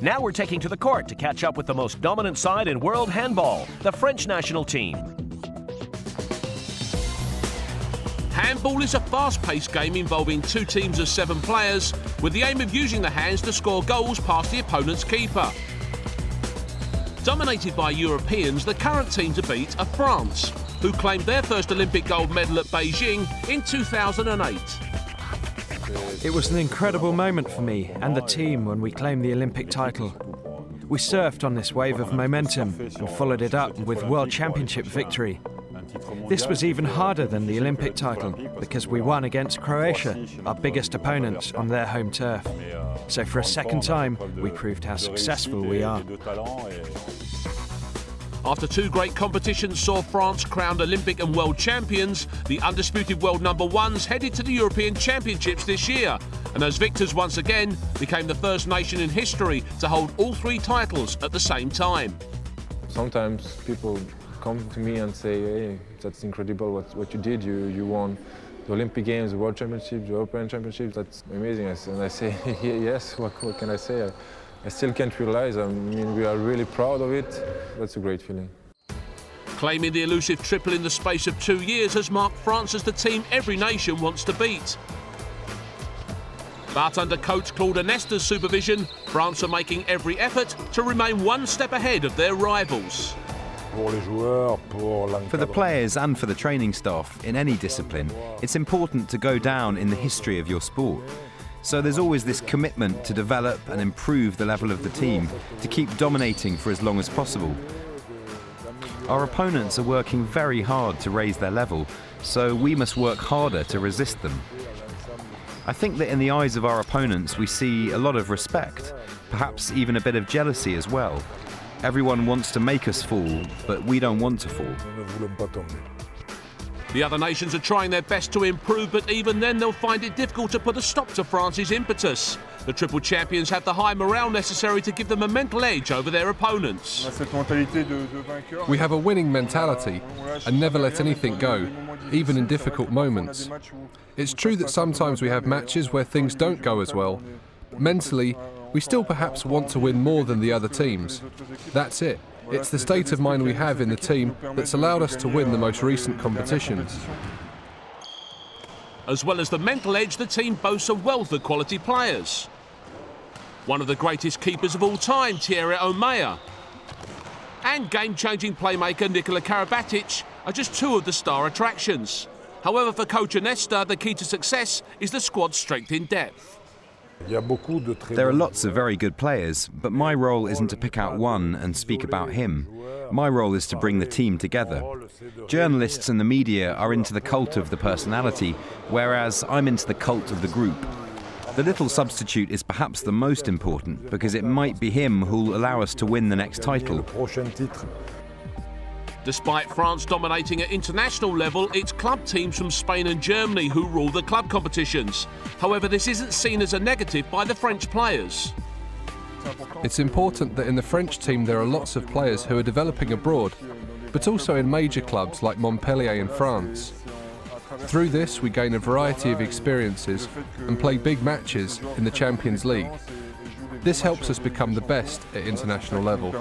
Now we're taking to the court to catch up with the most dominant side in world handball, the French national team. Handball is a fast-paced game involving 2 teams of 7 players, with the aim of using the hands to score goals past the opponent's keeper. Dominated by Europeans, the current team to beat are France, who claimed their first Olympic gold medal at Beijing in 2008. It was an incredible moment for me and the team when we claimed the Olympic title. We surfed on this wave of momentum and followed it up with World Championship victory. This was even harder than the Olympic title because we won against Croatia, our biggest opponents, on their home turf. So for a second time, we proved how successful we are. After 2 great competitions saw France crowned Olympic and world champions, the undisputed world #1s headed to the European Championships this year, and as victors once again became the first nation in history to hold all 3 titles at the same time. Sometimes people come to me and say, hey, that's incredible what you did, you won the Olympic Games, the World Championships, the European Championships, that's amazing. And I say, yes, what can I say? I still can't realize, I mean, we are really proud of it. That's a great feeling. Claiming the elusive triple in the space of 2 years has marked France as the team every nation wants to beat. But under coach Claude Onesta's supervision, France are making every effort to remain 1 step ahead of their rivals. For the players and for the training staff in any discipline, it's important to go down in the history of your sport. So there's always this commitment to develop and improve the level of the team, to keep dominating for as long as possible. Our opponents are working very hard to raise their level, so we must work harder to resist them. I think that in the eyes of our opponents we see a lot of respect, perhaps even a bit of jealousy as well. Everyone wants to make us fall, but we don't want to fall. The other nations are trying their best to improve, but even then they'll find it difficult to put a stop to France's impetus. The triple champions have the high morale necessary to give them a mental edge over their opponents. We have a winning mentality and never let anything go, even in difficult moments. It's true that sometimes we have matches where things don't go as well. Mentally, we still perhaps want to win more than the other teams. That's it. It's the state of mind we have in the team that's allowed us to win the most recent competitions. As well as the mental edge, the team boasts a wealth of quality players. One of the greatest keepers of all time, Thierry Omeyer, and game-changing playmaker Nikola Karabatic are just 2 of the star attractions. However, for coach Onesta, the key to success is the squad's strength in depth. There are lots of very good players, but my role isn't to pick out one and speak about him. My role is to bring the team together. Journalists and the media are into the cult of the personality, whereas I'm into the cult of the group. The little substitute is perhaps the most important, because it might be him who'll allow us to win the next title. Despite France dominating at international level, it's club teams from Spain and Germany who rule the club competitions. However, this isn't seen as a negative by the French players. It's important that in the French team there are lots of players who are developing abroad, but also in major clubs like Montpellier in France. Through this, we gain a variety of experiences and play big matches in the Champions League. This helps us become the best at international level.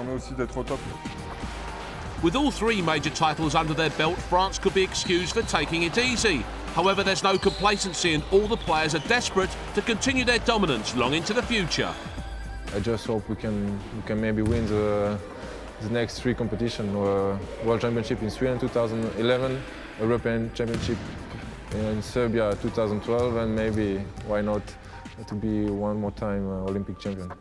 With all 3 major titles under their belt, France could be excused for taking it easy. However, there's no complacency and all the players are desperate to continue their dominance long into the future. I just hope we can maybe win the next 3 competitions: World Championship in Sweden 2011, European Championship in Serbia 2012, and maybe, why not, to be one more time Olympic champion.